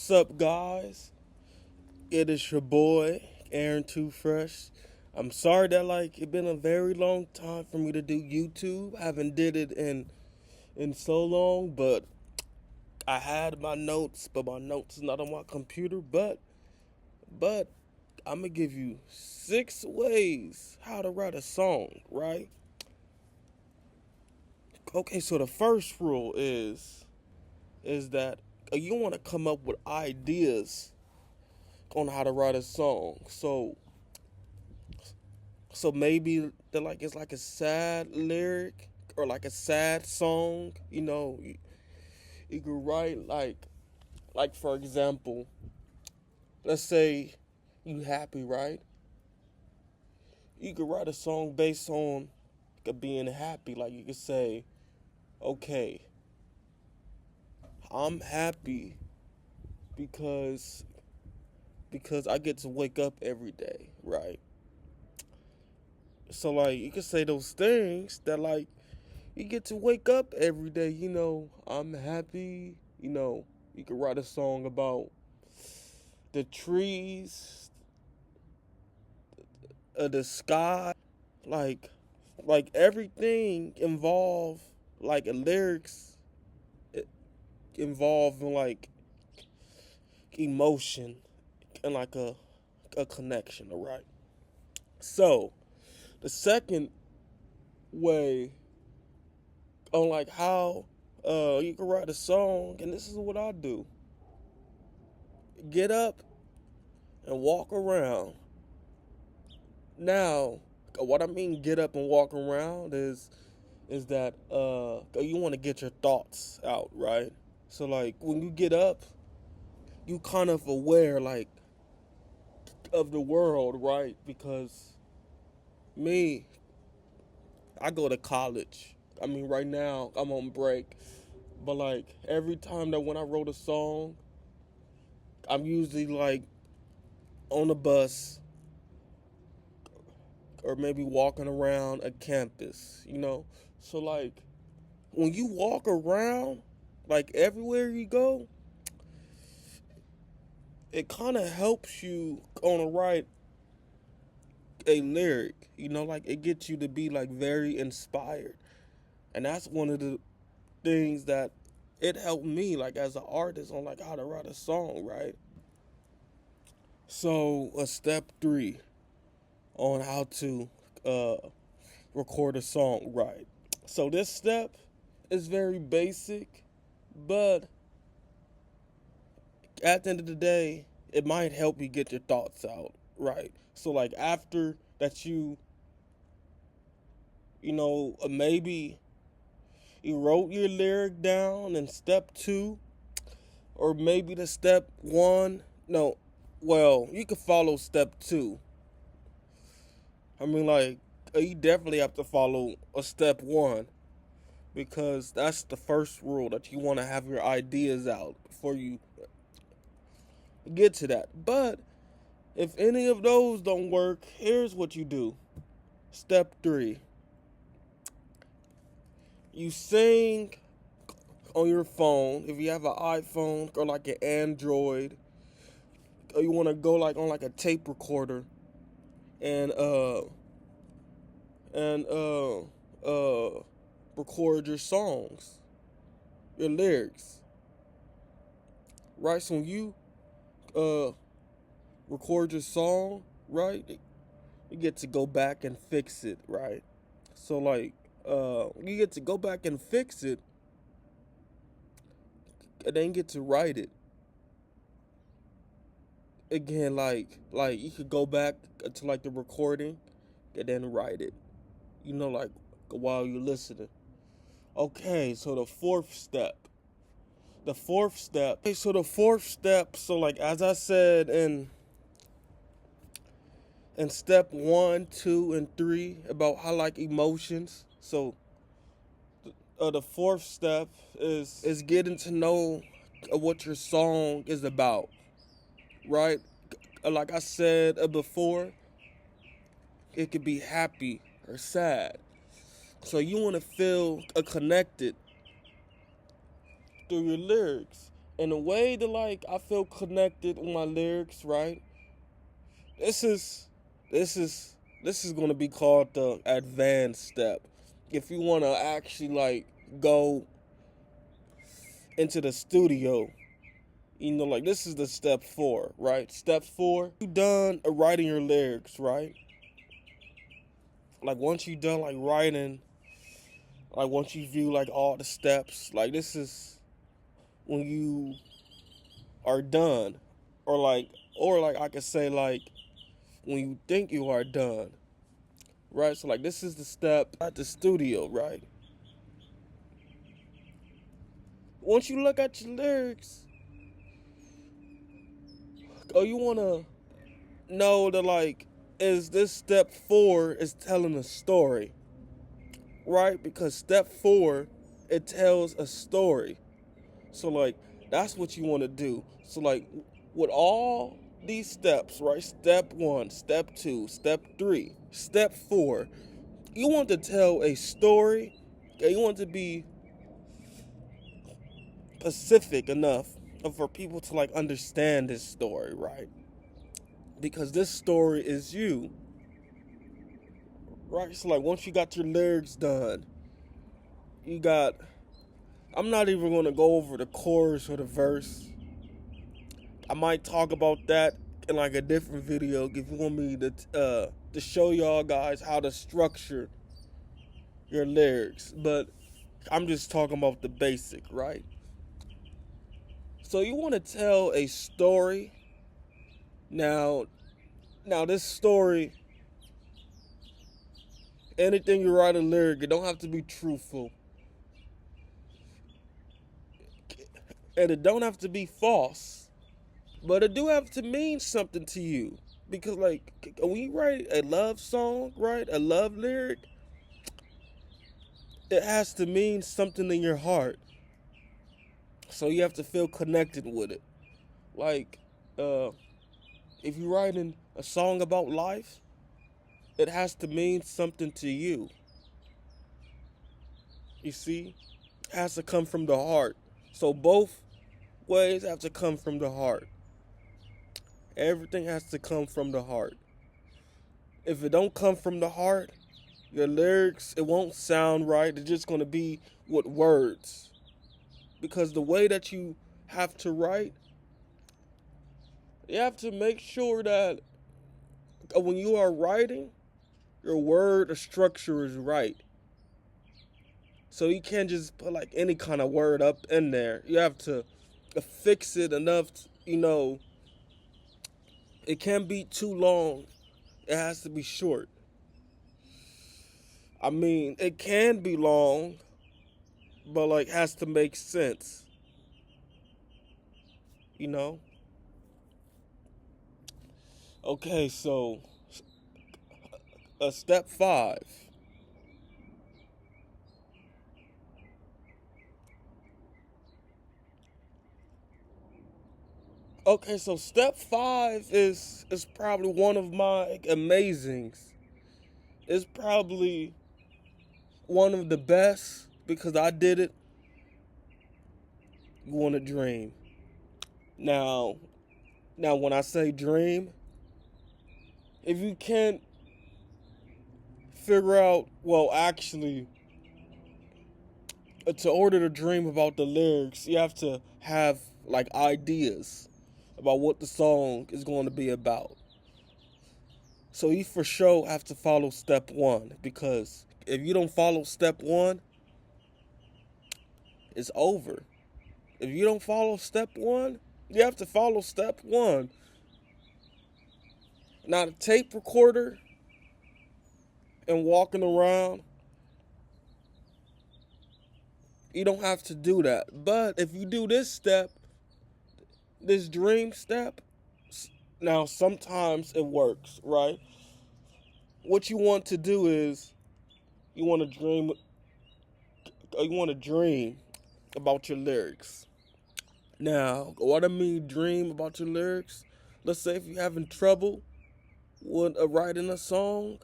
What's up, guys? It is your boy, Aaron Too Fresh. I'm sorry that it been a very long time for me to do YouTube. I haven't did it in so long, but I had my notes, but my notes is not on my computer. But I'm gonna give you 6 ways how to write a song, right? Okay, so the first rule is that you want to come up with ideas on how to write a song. So maybe it's like a sad lyric or like a sad song. You could write like for example, let's say you happy, right? You could write a song based on being happy. Like you could say, okay, I'm happy because I get to wake up every day, right? So you could say those things that you get to wake up every day. I'm happy. You could write a song about the trees, the sky, like everything involve lyrics involving emotion and a connection. All right. So the second way on how you can write a song, and this is what I do: get up and walk around. Now, what I mean get up and walk around is that you want to get your thoughts out, right? So when you get up, you kind of aware of the world, right? Because me, I go to college. I mean, right now I'm on break, but every time that when I wrote a song, I'm usually on the bus or maybe walking around a campus. So when you walk around, everywhere you go, it kind of helps you on to write a lyric. It gets you to be very inspired, and that's one of the things that it helped me as an artist on how to write a song, right? So step 3 on how to uh, record a song, right? So this step is very basic, but at the end of the day, it might help you get your thoughts out, right? So after that maybe you wrote your lyric down in step 2, or maybe the step 1. No, well, you could follow step 2. I mean, you definitely have to follow a step 1, because that's the first rule, that you want to have your ideas out before you get to that. But if any of those don't work, here's what you do. Step 3. You sing on your phone. If you have an iPhone or an Android, or you want to go on a tape recorder and and uh uh record your songs, your lyrics. Right? So when you uh record your song, right, you get to go back and fix it, right? So you get to go back and fix it, and then get to write it again. You could go back to the recording and then write it. While you're listening. Okay, so the fourth step. Okay, so the fourth step. So as I said in step 1, 2, and 3 about how emotions. So the fourth step is getting to know what your song is about, right? Like I said before, it could be happy or sad. So you want to feel connected through your lyrics. in a way that like I feel connected with my lyrics, right? This is this is this is gonna be called the advanced step. If you wanna actually like go into the studio, like this is the step 4, right? Step 4, you done writing your lyrics, right? Like once you done like writing, like once you view like all the steps, like this is when you are done, or like I could say like when you think you are done, right? So like this is the step at the studio, right? Once you look at your lyrics, oh, you wanna know that like is this step 4 is telling a story, right? Because step 4 it tells a story. So like that's what you want to do. So like with all these steps, right? Step 1, step 2, step 3, step 4, you want to tell a story. Okay, you want to be specific enough for people to like understand this story, right? Because this story is you, right? So like once you got your lyrics done, you got. I'm not even gonna go over the chorus or the verse. I might talk about that in like a different video if you want me to show y'all guys how to structure your lyrics. But I'm just talking about the basic, right? So you want to tell a story. Now, this story, anything you write a lyric, it don't have to be truthful, and it don't have to be false, but it do have to mean something to you. Because like when you write a love song, right, a love lyric, it has to mean something in your heart. So you have to feel connected with it. Like, if you're writing a song about life, it has to mean something to you. You see? It has to come from the heart. So both ways have to come from the heart. Everything has to come from the heart. If it don't come from the heart, your lyrics, it won't sound right. It's just going to be with words. Because the way that you have to write, you have to make sure that when you are writing, your word structure is right. So you can't just put like any kind of word up in there. You have to fix it enough, it can't be too long. It has to be short. I mean, it can be long, but like has to make sense. You know? Okay, so step 5. Okay, so step 5 is probably one of my amazings. It's probably one of the best because I did it. You want to dream. Now, when I say dream, if you can't figure out, well, actually, to order to dream about the lyrics, you have to have like ideas about what the song is going to be about. So you for sure have to follow step 1 because if you don't follow step 1, it's over. If you don't follow step 1, you have to follow step 1. Not a tape recorder and walking around. You don't have to do that. But if you do this step, this dream step, now sometimes it works, right? What you want to do is you want to dream about your lyrics. Now, what I mean dream about your lyrics, let's say if you're having trouble with writing a song,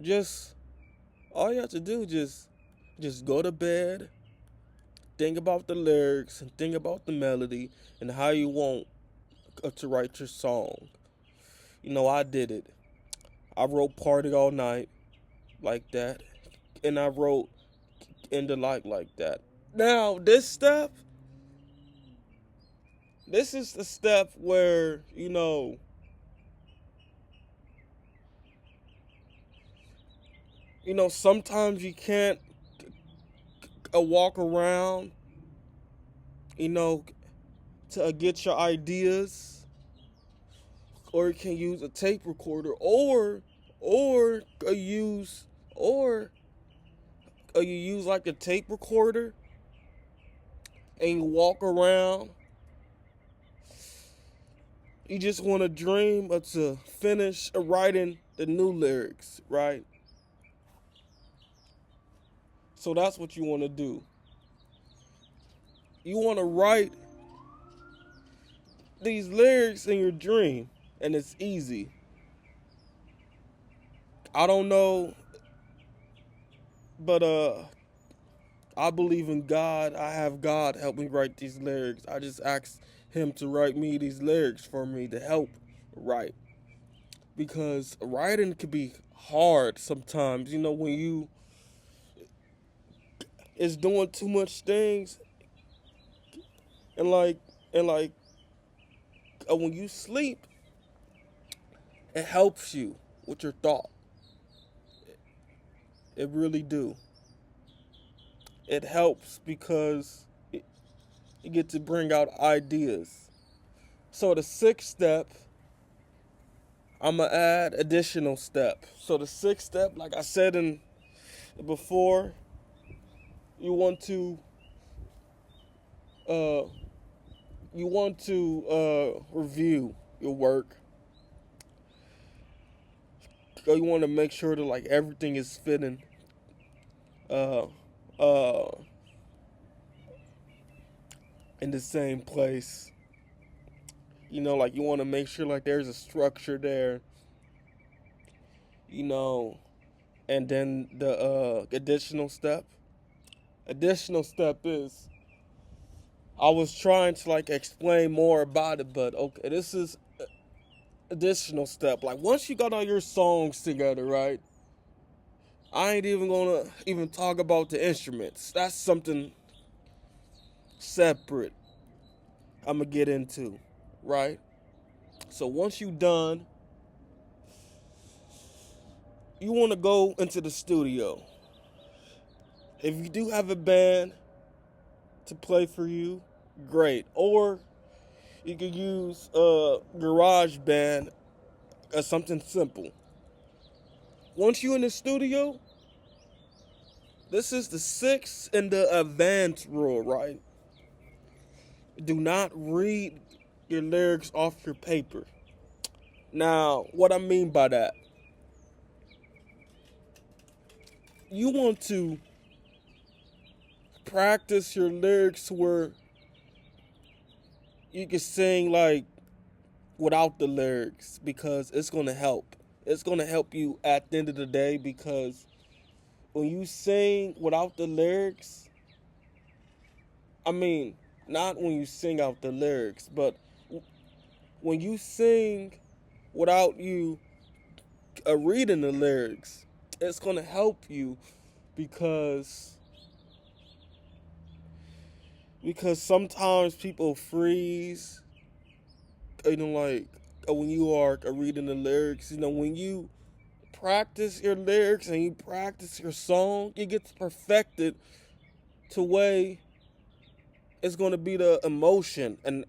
just all you have to do just go to bed think about the lyrics and think about the melody and how you want to write your song. I did it. I wrote Party All Night like that, and I wrote In the Light like that. Now, this is the step where, sometimes you can't walk around, you know, to get your ideas, or you can use a tape recorder, or you use like a tape recorder and you walk around. You just want to dream of to finish writing the new lyrics, right? So that's what you want to do. You want to write these lyrics in your dream, and it's easy. I don't know, but I believe in God. I have God help me write these lyrics. I just asked him to write me these lyrics for me to help write. Because writing can be hard sometimes, when you is doing too much things, and when you sleep, it helps you with your thought. It really do. It helps because you get to bring out ideas. So the sixth step, I'm going to add additional step. So the sixth step, like I said before, you want to review your work. So you want to make sure that like everything is fitting uh in the same place. Like you want to make sure like there's a structure there. And then the additional step is, I was trying to like explain more about it, but okay, this is additional step. Like once you got all your songs together, right? I ain't even gonna even talk about the instruments. That's something separate I'm gonna get into, right? So once you done, you want to go into the studio. If you do have a band to play for you, great. Or you could use GarageBand as something simple. Once you're in the studio, this is the sixth and the advanced rule, right? Do not read your lyrics off your paper. Now, what I mean by that, you want to practice your lyrics where you can sing like without the lyrics, because it's going to help. It's going to help you at the end of the day, because when you sing without the lyrics, not when you sing out the lyrics, but when you sing without you reading the lyrics, it's going to help you because sometimes people freeze, like when you are reading the lyrics. When you practice your lyrics and you practice your song, it gets perfected to way it's going to be the emotion, and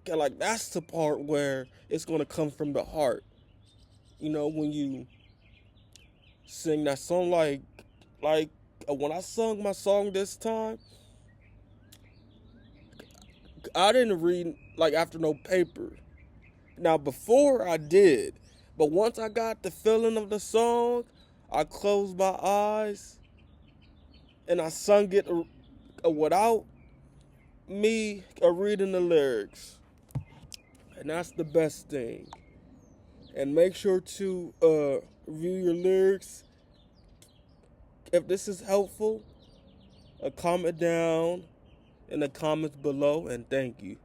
like that's the part where it's going to come from the heart. When you sing that song, like when I sung my song this time, I didn't read like after no paper. Now before I did, but once I got the feeling of the song, I closed my eyes and I sung it without me reading the lyrics. And that's the best thing. And make sure to review your lyrics. If this is helpful, comment down in the comments below, and thank you.